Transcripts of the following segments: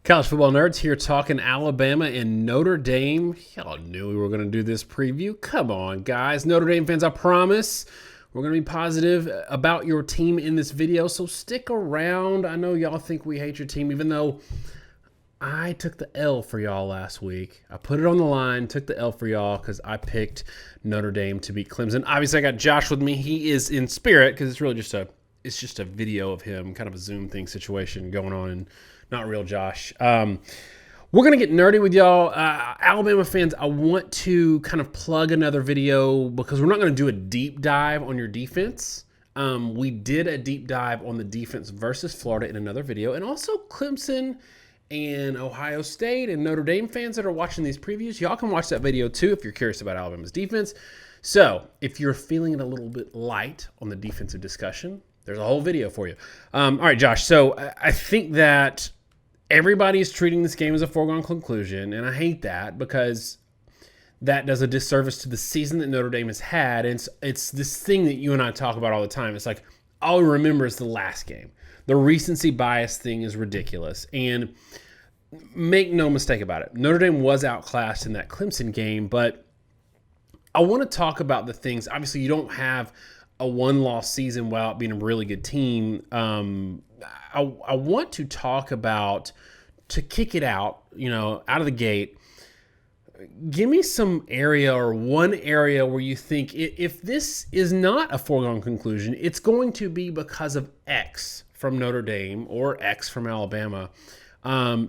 College football nerds here talking Alabama and Notre Dame. Y'all knew we were going to do this preview. Come on, guys. Notre Dame fans, I promise we're going to be positive about your team in this video, so stick around. I know y'all think we hate your team, even though I took the L for y'all last week. I put it on the line, took the L for y'all because I picked Notre Dame to beat Clemson. Obviously, I got Josh with me. He is in spirit because it's really just a video of him, kind of a Zoom thing situation going on, and not real Josh. We're going to get nerdy with y'all. Alabama fans, I want to kind of plug another video because we're not going to do a deep dive on your defense. We did a deep dive on the defense versus Florida in another video, and also Clemson and Ohio State and Notre Dame fans that are watching these previews, y'all can watch that video too if you're curious about Alabama's defense. So if you're feeling it a little bit light on the defensive discussion, there's a whole video for you. All right, Josh. So I think that everybody is treating this game as a foregone conclusion, and I hate that because that does a disservice to the season that Notre Dame has had. And it's this thing that you and I talk about all the time. It's like all we remember is the last game. The recency bias thing is ridiculous. And make no mistake about it, Notre Dame was outclassed in that Clemson game, but I want to talk about the things. Obviously, you don't have a one-loss season without being a really good team. I want to talk about, to kick it out, out of the gate, give me some area or one area where you think if this is not a foregone conclusion, it's going to be because of X from Notre Dame or X from Alabama.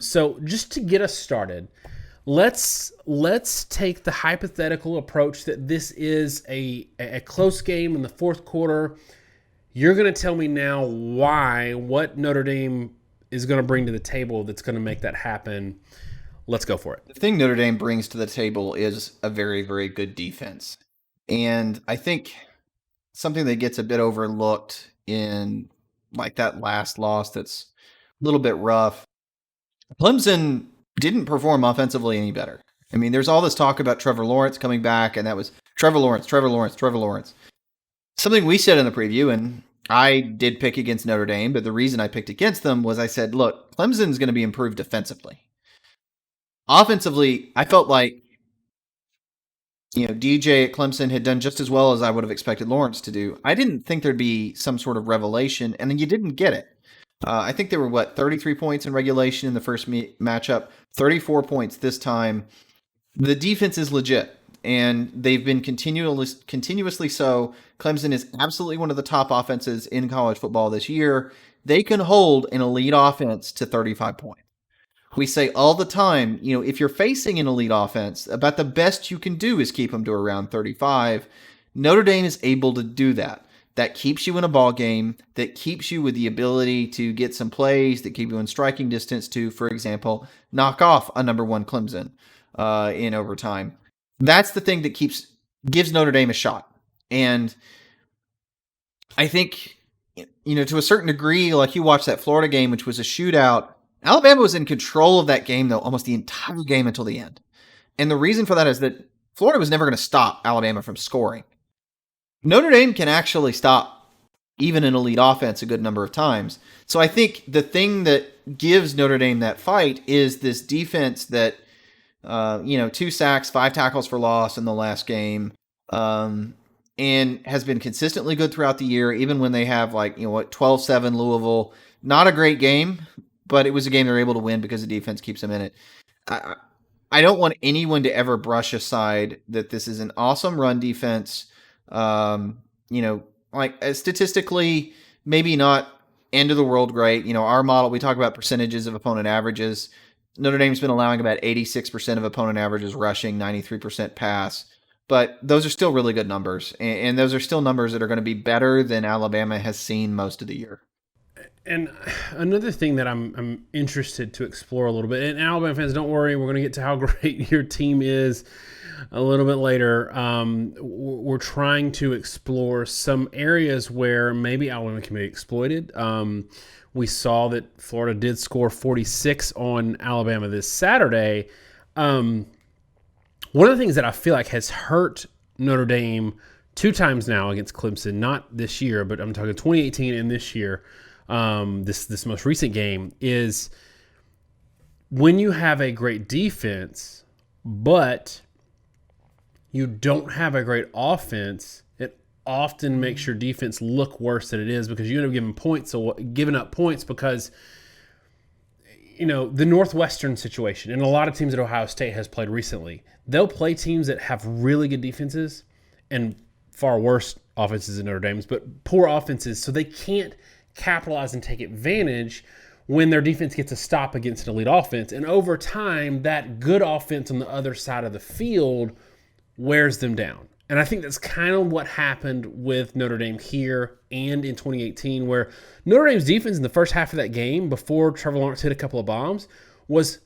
So just to get us started, let's take the hypothetical approach that this is a close game in the fourth quarter. You're going to tell me now what Notre Dame is going to bring to the table that's going to make that happen. Let's go for it. The thing Notre Dame brings to the table is a very, very good defense. And I think something that gets a bit overlooked in like that last loss that's a little bit rough, Clemson didn't perform offensively any better. I mean, there's all this talk about Trevor Lawrence coming back, and that was Trevor Lawrence. Something we said in the preview, and I did pick against Notre Dame, but the reason I picked against them was I said, look, Clemson's going to be improved defensively. Offensively, I felt like, DJ at Clemson had done just as well as I would have expected Lawrence to do. I didn't think there'd be some sort of revelation, and then you didn't get it. I think there were, 33 points in regulation in the first matchup, 34 points this time. The defense is legit, and they've been continuously so. Clemson is absolutely one of the top offenses in college football this year. They can hold an elite offense to 35 points. We say all the time, if you're facing an elite offense, about the best you can do is keep them to around 35. Notre Dame is able to do that. That keeps you in a ball game, that keeps you with the ability to get some plays, that keep you in striking distance to, for example, knock off a number one Clemson in overtime. That's the thing that gives Notre Dame a shot. And I think, to a certain degree, like you watched that Florida game, which was a shootout, Alabama was in control of that game, though, almost the entire game until the end. And the reason for that is that Florida was never going to stop Alabama from scoring. Notre Dame can actually stop even an elite offense a good number of times. So I think the thing that gives Notre Dame that fight is this defense that, 2 sacks, 5 tackles for loss in the last game, and has been consistently good throughout the year, even when they have 12-7 Louisville. Not a great game, but it was a game they're able to win because the defense keeps them in it. I don't want anyone to ever brush aside that this is an awesome run defense. Statistically, maybe not end of the world great. Our model, we talk about percentages of opponent averages. Notre Dame's been allowing about 86% of opponent averages rushing, 93% pass. But those are still really good numbers. And those are still numbers that are going to be better than Alabama has seen most of the year. And another thing that I'm interested to explore a little bit, and Alabama fans, don't worry, we're going to get to how great your team is a little bit later. We're trying to explore some areas where maybe Alabama can be exploited. We saw that Florida did score 46 on Alabama this Saturday. One of the things that I feel like has hurt Notre Dame 2 times now against Clemson, not this year, but I'm talking 2018 and this year, this most recent game, is when you have a great defense, but you don't have a great offense, it often makes your defense look worse than it is because you end up giving up points because the Northwestern situation and a lot of teams that Ohio State has played recently, they'll play teams that have really good defenses and far worse offenses than Notre Dame's, but poor offenses, so they can't capitalize and take advantage when their defense gets a stop against an elite offense. And over time, that good offense on the other side of the field wears them down. And I think that's kind of what happened with Notre Dame here and in 2018, where Notre Dame's defense in the first half of that game, before Trevor Lawrence hit a couple of bombs, was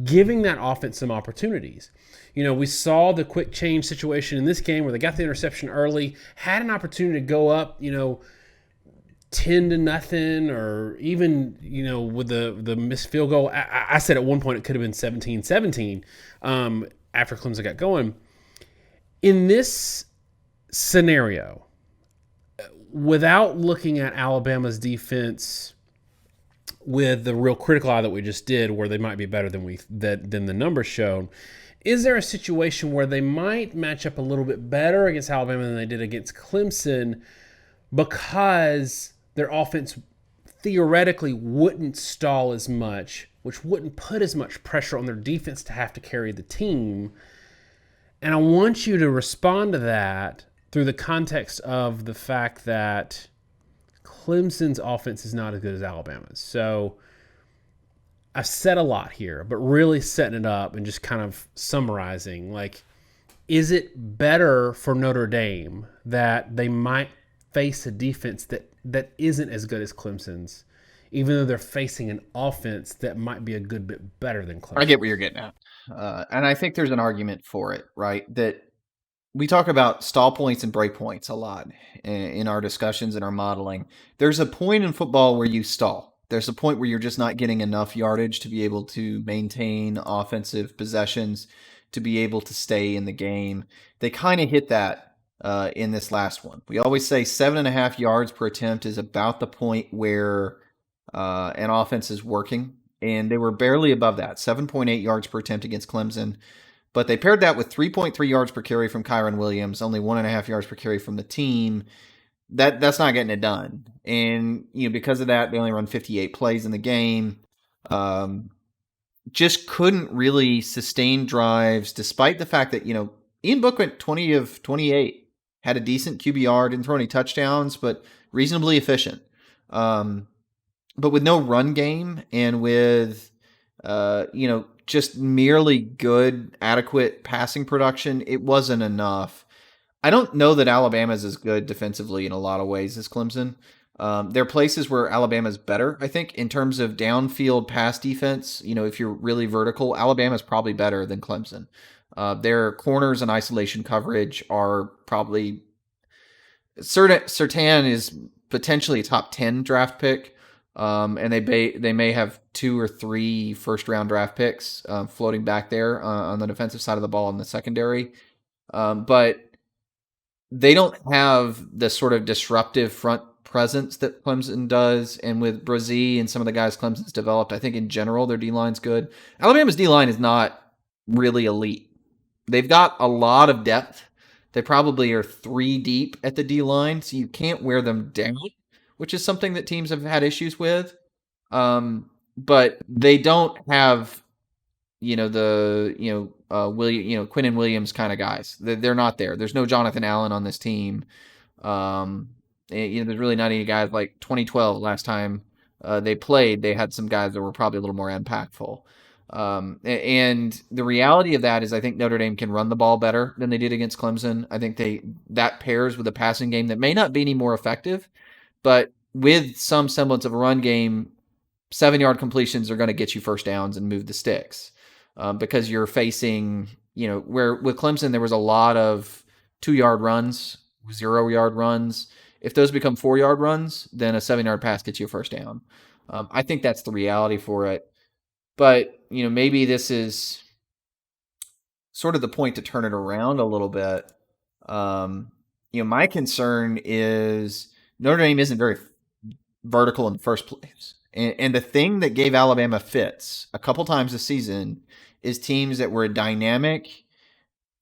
giving that offense some opportunities. We saw the quick change situation in this game where they got the interception early, had an opportunity to go up, 10-0, or even, with the missed field goal. I said at one point it could have been 17-17 after Clemson got going. In this scenario, without looking at Alabama's defense with the real critical eye that we just did, where they might be better than the numbers showed, is there a situation where they might match up a little bit better against Alabama than they did against Clemson because their offense theoretically wouldn't stall as much, which wouldn't put as much pressure on their defense to have to carry the team? And I want you to respond to that through the context of the fact that Clemson's offense is not as good as Alabama's. So I've said a lot here, but really setting it up and just kind of summarizing, is it better for Notre Dame that they might face a defense that isn't as good as Clemson's, even though they're facing an offense that might be a good bit better than Clemson? I get where you're getting at. And I think there's an argument for it, right? That we talk about stall points and break points a lot in our discussions and our modeling. There's a point in football where you stall. There's a point where you're just not getting enough yardage to be able to maintain offensive possessions, to be able to stay in the game. They kind of hit that in this last one. We always say 7.5 yards per attempt is about the point where an offense is working. And they were barely above that, 7.8 yards per attempt against Clemson. But they paired that with 3.3 yards per carry from Kyron Williams, only 1.5 yards per carry from the team. That's not getting it done. And because of that, they only run 58 plays in the game. Just couldn't really sustain drives, despite the fact that, Ian Book went 20 of 28, had a decent QBR, didn't throw any touchdowns, but reasonably efficient. But with no run game and with, just merely good, adequate passing production, it wasn't enough. I don't know that Alabama's as good defensively in a lot of ways as Clemson. There are places where Alabama's better, I think, in terms of downfield pass defense. If you're really vertical, Alabama's probably better than Clemson. Their corners and isolation coverage are probably... Surtain is potentially a top 10 draft pick. And they may have 2 or 3 first-round draft picks floating back there on the defensive side of the ball in the secondary. But they don't have the sort of disruptive front presence that Clemson does. And with Brazee and some of the guys Clemson's developed, I think in general their D-line's good. Alabama's D-line is not really elite. They've got a lot of depth. They probably are 3 deep at the D-line, so you can't wear them down, which is something that teams have had issues with. But they don't have, Quinn and Williams kind of guys. They're not there. There's no Jonathan Allen on this team. There's really not any guys like 2012 last time they played. They had some guys that were probably a little more impactful. And the reality of that is I think Notre Dame can run the ball better than they did against Clemson. I think that pairs with a passing game that may not be any more effective, but with some semblance of a run game, 7-yard completions are going to get you first downs and move the sticks because you're facing, where with Clemson there was a lot of 2-yard runs, 0-yard runs. If those become 4-yard runs, then a 7-yard pass gets you a first down. I think that's the reality for it. But, maybe this is sort of the point to turn it around a little bit. My concern is Notre Dame isn't very vertical in the first place. And the thing that gave Alabama fits a couple times this season is teams that were dynamic,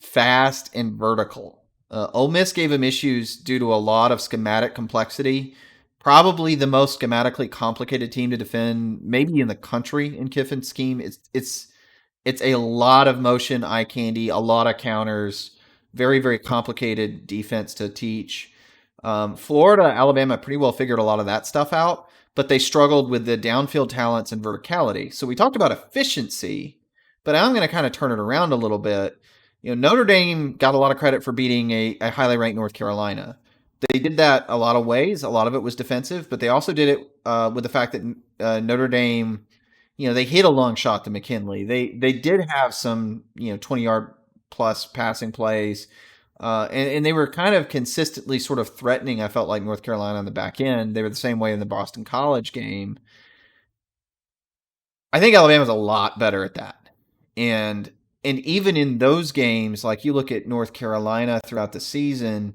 fast, and vertical. Ole Miss gave them issues due to a lot of schematic complexity. Probably the most schematically complicated team to defend, maybe in the country in Kiffin's scheme. It's a lot of motion, eye candy, a lot of counters, very, very complicated defense to teach. Florida, Alabama pretty well figured a lot of that stuff out, but they struggled with the downfield talents and verticality. So we talked about efficiency, but I'm going to kind of turn it around a little bit. Notre Dame got a lot of credit for beating a highly ranked North Carolina. They did that a lot of ways. A lot of it was defensive, but they also did it with the fact that Notre Dame, they hit a long shot to McKinley. They did have some 20-yard plus passing plays, and they were kind of consistently sort of threatening. I felt like North Carolina on the back end. They were the same way in the Boston College game. I think Alabama's a lot better at that, and even in those games, like you look at North Carolina throughout the season.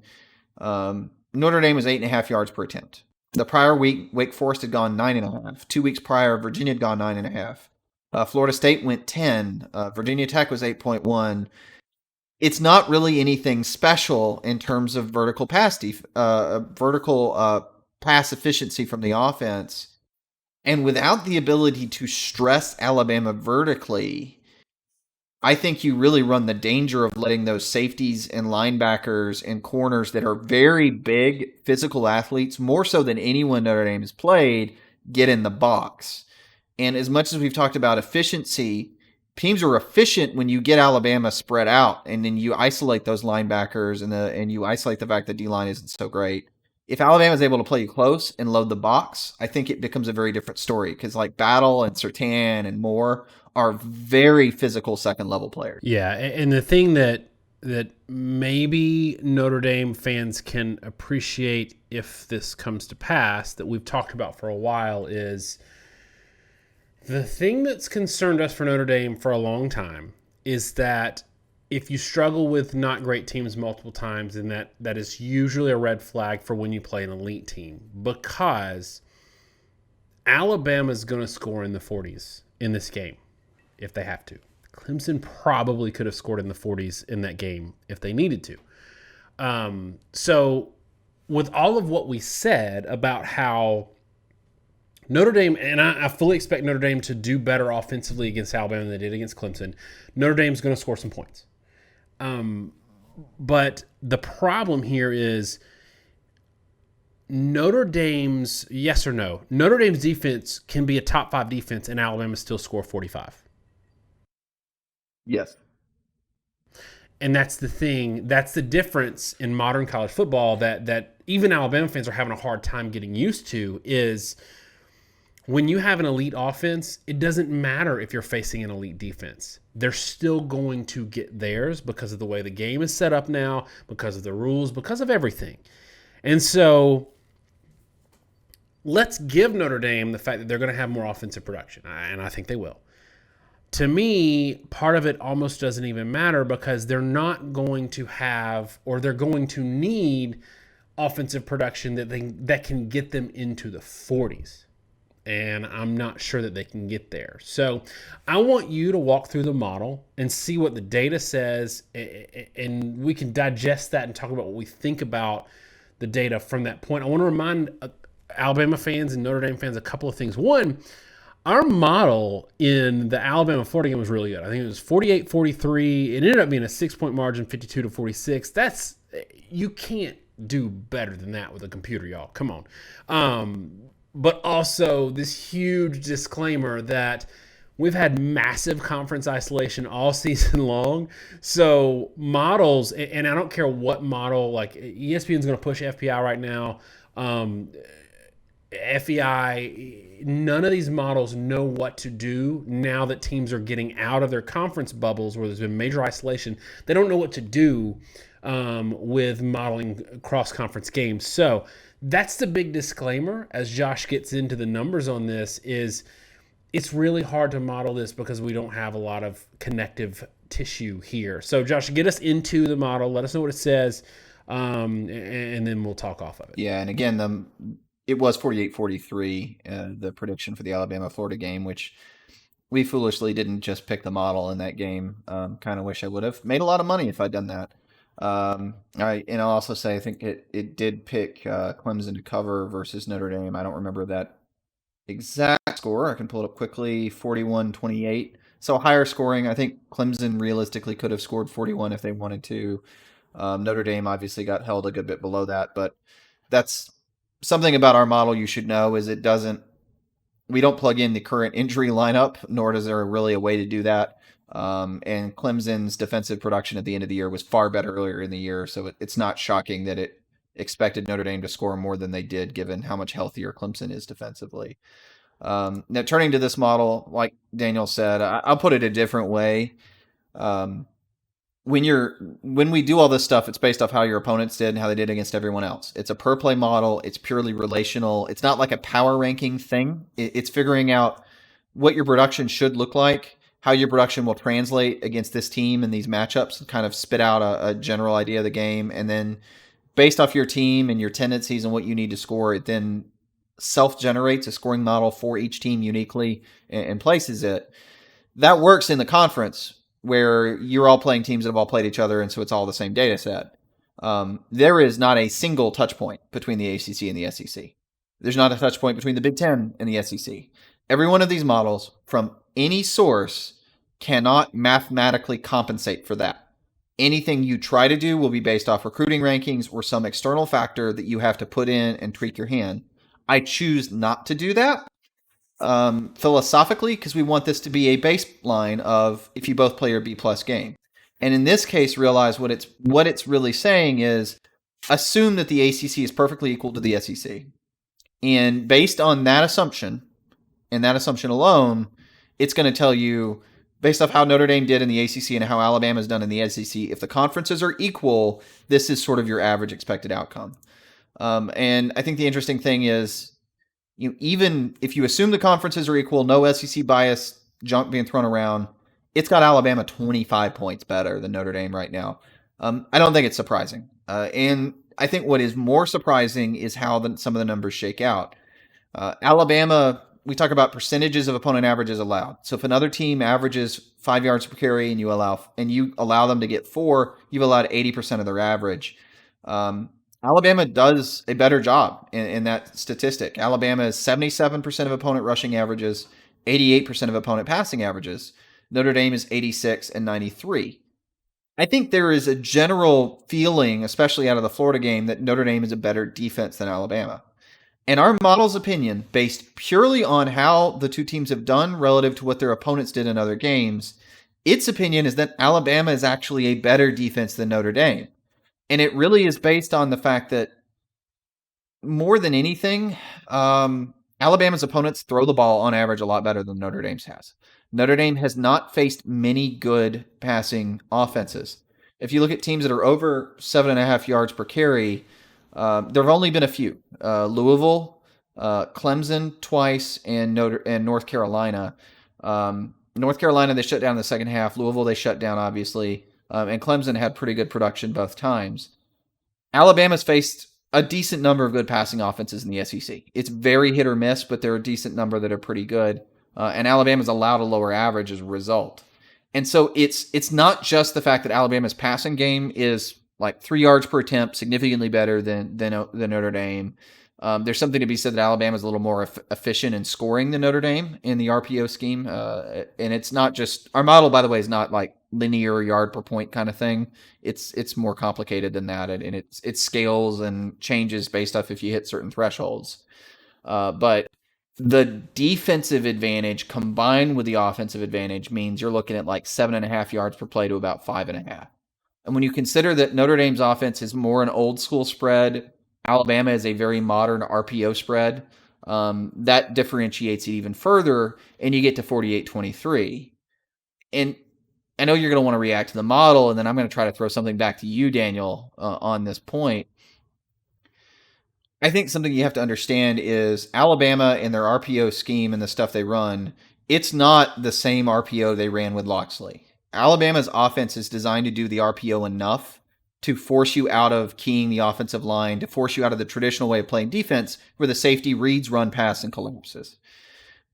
Notre Dame was 8.5 yards per attempt. The prior week, Wake Forest had gone 9.5. 2 weeks prior, Virginia had gone 9.5. Florida State went 10. Virginia Tech was 8.1. It's not really anything special in terms of vertical pass efficiency from the offense. And without the ability to stress Alabama vertically, I think you really run the danger of letting those safeties and linebackers and corners that are very big physical athletes, more so than anyone Notre Dame has played, get in the box. And as much as we've talked about efficiency, teams are efficient when you get Alabama spread out and then you isolate those linebackers and you isolate the fact that D-line isn't so great. If Alabama is able to play you close and load the box, I think it becomes a very different story because like Battle and Surtain and Moore are very physical second-level players. Yeah, and the thing that maybe Notre Dame fans can appreciate if this comes to pass that we've talked about for a while is the thing that's concerned us for Notre Dame for a long time is that if you struggle with not great teams multiple times, then that is usually a red flag for when you play an elite team because Alabama's going to score in the 40s in this game if they have to. Clemson probably could have scored in the 40s in that game if they needed to. So with all of what we said about how Notre Dame, and I fully expect Notre Dame to do better offensively against Alabama than they did against Clemson, Notre Dame's going to score some points. But the problem here is Notre Dame's, yes or no, Notre Dame's defense can be a top 5 defense and Alabama still score 45. Yes. And that's the thing. That's the difference in modern college football that even Alabama fans are having a hard time getting used to is when you have an elite offense, it doesn't matter if you're facing an elite defense. They're still going to get theirs because of the way the game is set up now, because of the rules, because of everything. And so let's give Notre Dame the fact that they're going to have more offensive production, and I think they will. To me, part of it almost doesn't even matter because they're not going to have or they're going to need offensive production that can get them into the 40s. And I'm not sure that they can get there. So I want you to walk through the model and see what the data says, and we can digest that and talk about what we think about the data from that point. I want to remind Alabama fans and Notre Dame fans a couple of things. One, our model in the Alabama-Florida game was really good. I think it was 48-43. It ended up being a 6-point margin, 52-46. You can't do better than that with a computer, y'all. Come on. But also this huge disclaimer that we've had massive conference isolation all season long. So models, and I don't care what model, like ESPN's going to push FPI right now. FEI, none of these models know what to do now that teams are getting out of their conference bubbles where there's been major isolation. They don't know what to do with modeling cross-conference games. So that's the big disclaimer as Josh gets into the numbers on this is it's really hard to model this because we don't have a lot of connective tissue here. So Josh, get us into the model. Let us know what it says, and then we'll talk off of it. Yeah, and again, it was 48-43, the prediction for the Alabama-Florida game, which we foolishly didn't just pick the model in that game. Kind of wish I would have made a lot of money if I'd done that. I'll also say I think it did pick Clemson to cover versus Notre Dame. I don't remember that exact score. I can pull it up quickly. 41-28. So higher scoring. I think Clemson realistically could have scored 41 if they wanted to. Notre Dame obviously got held a good bit below that, but that's something about our model you should know is we don't plug in the current injury lineup, nor is there really a way to do that. And Clemson's defensive production at the end of the year was far better earlier in the year, so it's not shocking that it expected Notre Dame to score more than they did, given how much healthier Clemson is defensively. Now, turning to this model, like Daniel said, I'll put it a different way. When we do all this stuff, it's based off how your opponents did and how they did against everyone else. It's a per play model. It's purely relational. It's not like a power ranking thing. It's figuring out what your production should look like, how your production will translate against this team and these matchups, and kind of spit out a general idea of the game. And then based off your team and your tendencies and what you need to score, it then self-generates a scoring model for each team uniquely and places it. That works in the conference where you're all playing teams that have all played each other, and so it's all the same data set. There is not a single touch point between the ACC and the SEC. There's not a touch point between the Big Ten and the SEC. Every one of these models from any source cannot mathematically compensate for that. Anything you try to do will be based off recruiting rankings or some external factor that you have to put in and tweak your hand. I choose not to do that philosophically because we want this to be a baseline of if you both play your B+ game. And in this case, realize what it's really saying is assume that the ACC is perfectly equal to the SEC. And based on that assumption, and that assumption alone, it's going to tell you, based off how Notre Dame did in the ACC and how Alabama's done in the SEC, if the conferences are equal, this is sort of your average expected outcome. And I think the interesting thing is, even if you assume the conferences are equal, no SEC bias junk being thrown around, it's got Alabama 25 points better than Notre Dame right now. I don't think it's surprising. And I think what is more surprising is how some of the numbers shake out. Alabama, we talk about percentages of opponent averages allowed. So if another team averages 5 yards per carry and you allow them to get 4, you've allowed 80% of their average. Alabama does a better job in that statistic. Alabama is 77% of opponent rushing averages, 88% of opponent passing averages. Notre Dame is 86 and 93. I think there is a general feeling, especially out of the Florida game, that Notre Dame is a better defense than Alabama. And our model's opinion, based purely on how the two teams have done relative to what their opponents did in other games, its opinion is that Alabama is actually a better defense than Notre Dame. And it really is based on the fact that more than anything, Alabama's opponents throw the ball on average a lot better than Notre Dame's has. Notre Dame has not faced many good passing offenses. If you look at teams that are over 7.5 yards per carry, there have only been a few. Louisville, Clemson twice, and North Carolina. North Carolina, they shut down in the second half. Louisville, they shut down, obviously. And Clemson had pretty good production both times. Alabama's faced a decent number of good passing offenses in the SEC. It's very hit or miss, but there are a decent number that are pretty good. And Alabama's allowed a lower average as a result. And so it's not just the fact that Alabama's passing game is like 3 yards per attempt, significantly better than Notre Dame. There's something to be said that Alabama's a little more efficient in scoring than Notre Dame in the RPO scheme. And it's not just, our model, by the way, is not like linear yard per point kind of thing. It's more complicated than that. And it scales and changes based off if you hit certain thresholds. But the defensive advantage combined with the offensive advantage means you're looking at like 7.5 yards per play to about 5.5. And when you consider that Notre Dame's offense is more an old school spread, Alabama is a very modern RPO spread, that differentiates it even further, and you get to 48-23. And I know you're going to want to react to the model, and then I'm going to try to throw something back to you, Daniel, on this point. I think something you have to understand is Alabama and their RPO scheme and the stuff they run, it's not the same RPO they ran with Loxley. Alabama's offense is designed to do the RPO enough to force you out of keying the offensive line, to force you out of the traditional way of playing defense where the safety reads, run, pass, and collapses.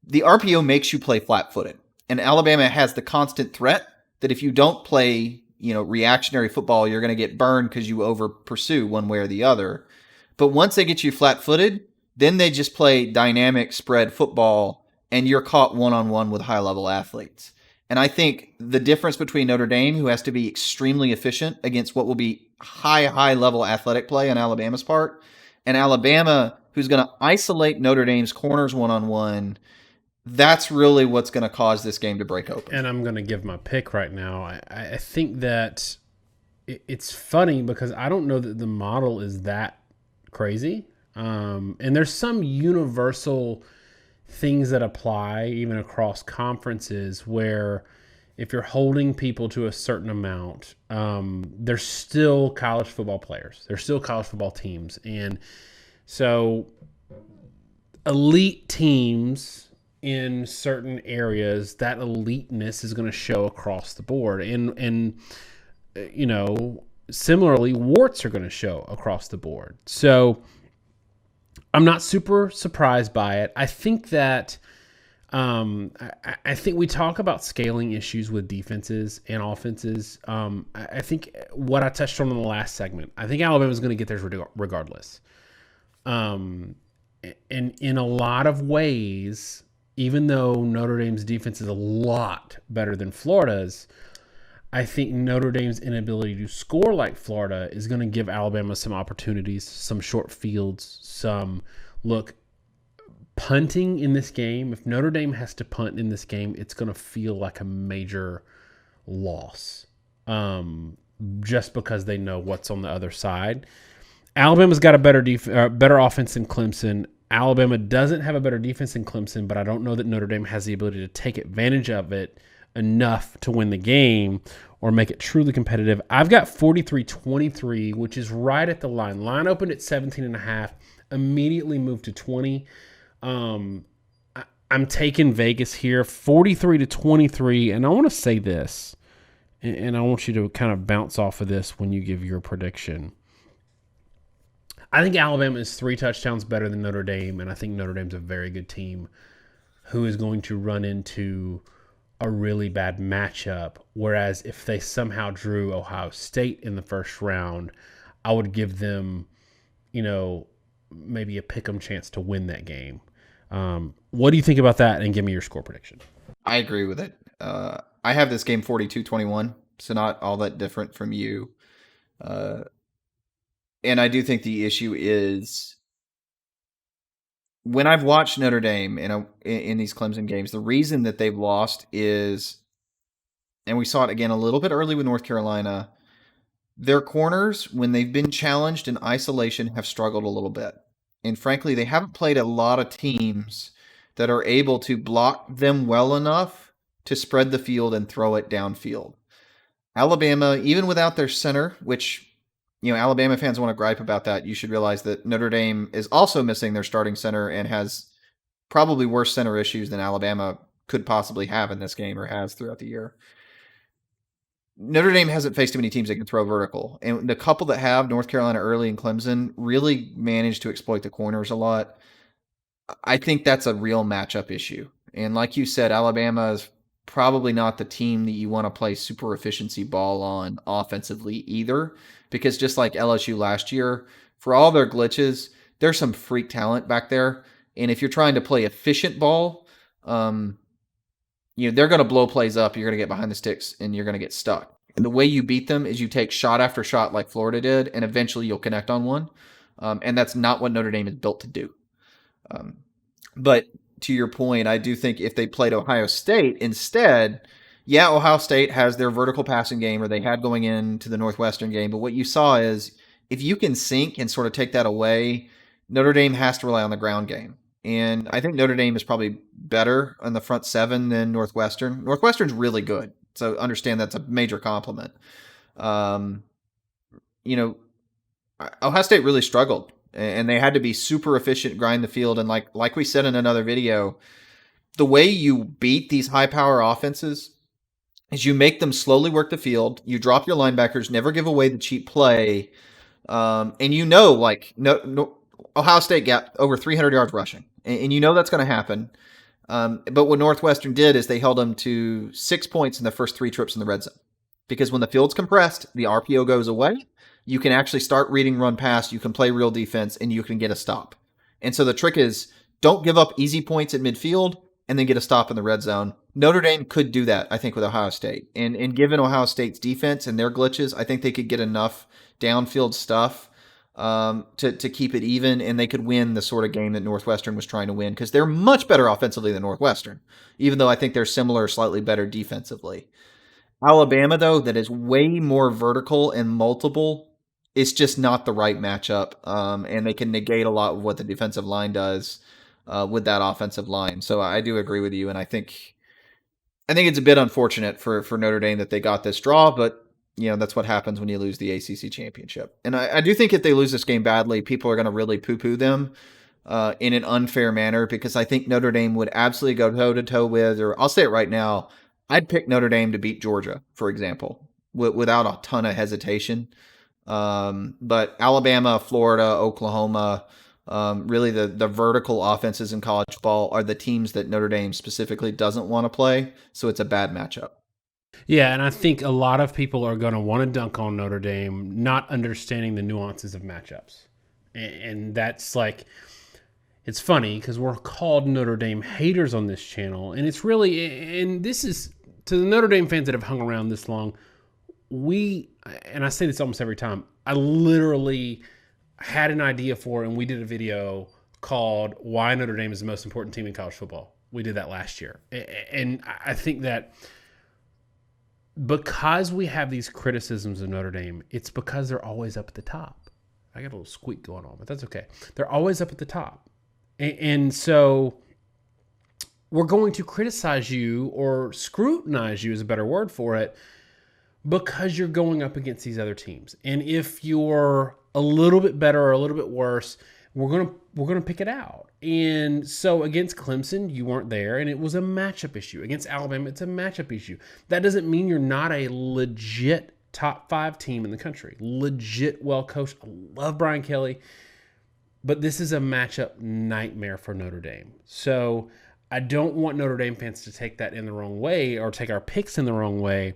The RPO makes you play flat-footed. And Alabama has the constant threat that if you don't play, reactionary football, you're going to get burned because you over pursue one way or the other. But once they get you flat-footed, then they just play dynamic spread football, and you're caught one-on-one with high-level athletes. And I think the difference between Notre Dame, who has to be extremely efficient against what will be high-level athletic play on Alabama's part, and Alabama, who's going to isolate Notre Dame's corners one-on-one, that's really what's going to cause this game to break open. And I'm going to give my pick right now. I think that it's funny because I don't know that the model is that crazy. And there's some universal things that apply even across conferences where if you're holding people to a certain amount, they're still college football players. They're still college football teams. And so elite teams in certain areas, that eliteness is going to show across the board. And similarly, warts are going to show across the board. So I'm not super surprised by it. I think that I think we talk about scaling issues with defenses and offenses. I think what I touched on in the last segment, I think Alabama's going to get theirs regardless. And in a lot of ways, even though Notre Dame's defense is a lot better than Florida's, I think Notre Dame's inability to score like Florida is going to give Alabama some opportunities, some short fields, punting in this game. If Notre Dame has to punt in this game, it's going to feel like a major loss just because they know what's on the other side. Alabama's got a better offense than Clemson. Alabama doesn't have a better defense than Clemson, but I don't know that Notre Dame has the ability to take advantage of it enough to win the game or make it truly competitive. I've got 43-23, which is right at the line. Line opened at 17.5, immediately moved to 20. I'm taking Vegas here, 43-23, and I want to say this, and I want you to kind of bounce off of this when you give your prediction. I think Alabama is 3 touchdowns better than Notre Dame, and I think Notre Dame's a very good team who is going to run into a really bad matchup, whereas if they somehow drew Ohio State in the first round, I would give them, maybe a pick'em chance to win that game. What do you think about that? And give me your score prediction. I agree with it. I have this game 42-21, so not all that different from you. And I do think the issue is when I've watched Notre Dame in these Clemson games, the reason that they've lost is, and we saw it again a little bit early with North Carolina, their corners, when they've been challenged in isolation, have struggled a little bit. And frankly, they haven't played a lot of teams that are able to block them well enough to spread the field and throw it downfield. Alabama, even without their center, which Alabama fans want to gripe about that, you should realize that Notre Dame is also missing their starting center and has probably worse center issues than Alabama could possibly have in this game or has throughout the year. Notre Dame hasn't faced too many teams that can throw vertical. And the couple that have, North Carolina early and Clemson, really managed to exploit the corners a lot. I think that's a real matchup issue. And like you said, Alabama is probably not the team that you want to play super efficiency ball on offensively either, because just like LSU last year, for all their glitches, there's some freak talent back there. And if you're trying to play efficient ball, they're going to blow plays up. You're going to get behind the sticks and you're going to get stuck. And the way you beat them is you take shot after shot like Florida did, and eventually you'll connect on one. And that's not what Notre Dame is built to do. But to your point, I do think if they played Ohio State instead, Ohio State has their vertical passing game, or they had going into the Northwestern game. But what you saw is if you can sink and sort of take that away, Notre Dame has to rely on the ground game. And I think Notre Dame is probably better on the front seven than Northwestern. Northwestern's really good. So understand that's a major compliment. Ohio State really struggled, and they had to be super efficient, grind the field. And like we said in another video, the way you beat these high-power offenses is you make them slowly work the field. You drop your linebackers, never give away the cheap play. And like no, Ohio State got over 300 yards rushing, and that's going to happen. But what Northwestern did is they held them to 6 points in the first 3 trips in the red zone. Because when the field's compressed, the RPO goes away. You can actually start reading run pass. You can play real defense, and you can get a stop. And so the trick is don't give up easy points at midfield and then get a stop in the red zone. Notre Dame could do that, I think, with Ohio State. And given Ohio State's defense and their glitches, I think they could get enough downfield stuff to keep it even, and they could win the sort of game that Northwestern was trying to win, because they're much better offensively than Northwestern, even though I think they're similar, slightly better defensively. Alabama, though, that is way more vertical and multiple, it's just not the right matchup, and they can negate a lot of what the defensive line does with that offensive line. So I do agree with you, and I think it's a bit unfortunate for Notre Dame that they got this draw, but that's what happens when you lose the ACC championship. And I do think if they lose this game badly, people are going to really poo-poo them in an unfair manner, because I think Notre Dame would absolutely go toe-to-toe with, or I'll say it right now, I'd pick Notre Dame to beat Georgia, for example, without a ton of hesitation. But Alabama, Florida, Oklahoma, really the vertical offenses in college football are the teams that Notre Dame specifically doesn't want to play, so it's a bad matchup. Yeah, and I think a lot of people are going to want to dunk on Notre Dame, not understanding the nuances of matchups. And that's like, it's funny because we're called Notre Dame haters on this channel. And it's really, and this is, to the Notre Dame fans that have hung around this long, and I say this almost every time, I literally had an idea for, and we did a video called Why Notre Dame is the Most Important Team in College Football. We did that last year. And I think that because we have these criticisms of Notre Dame, it's because they're always up at the top. I got a little squeak going on, but that's okay. They're always up at the top. And so we're going to criticize you, or scrutinize you is a better word for it, because you're going up against these other teams. And if you're a little bit better or a little bit worse, we're gonna pick it out. And so against Clemson, you weren't there, and it was a matchup issue. Against Alabama, it's a matchup issue. That doesn't mean you're not a legit top 5 team in the country. Legit, well coached. I love Brian Kelly, but this is a matchup nightmare for Notre Dame. So I don't want Notre Dame fans to take that in the wrong way, or take our picks in the wrong way.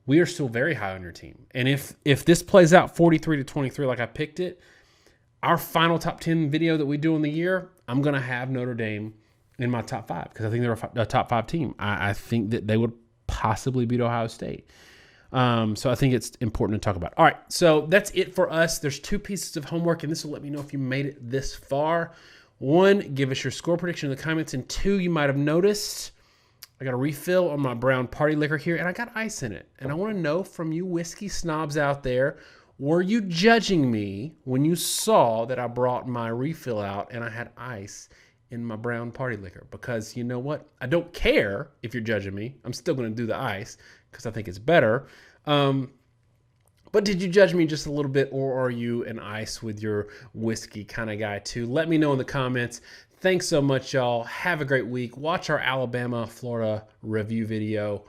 We are still very high on your team. And if this plays out 43-23 like I picked it, our final top 10 video that we do in the year, I'm going to have Notre Dame in my top 5, because I think they're a top 5 team. I think that they would possibly beat Ohio State. So I think it's important to talk about. All right, so that's it for us. There's 2 pieces of homework, and this will let me know if you made it this far. 1, give us your score prediction in the comments. And 2, you might have noticed I got a refill on my brown party liquor here, and I got ice in it. And I want to know from you whiskey snobs out there, were you judging me when you saw that I brought my refill out and I had ice in my brown party liquor? Because you know what? I don't care if you're judging me. I'm still going to do the ice because I think it's better. But did you judge me just a little bit, or are you an ice with your whiskey kind of guy too? Let me know in the comments. Thanks so much, y'all. Have a great week. Watch our Alabama-Florida review video.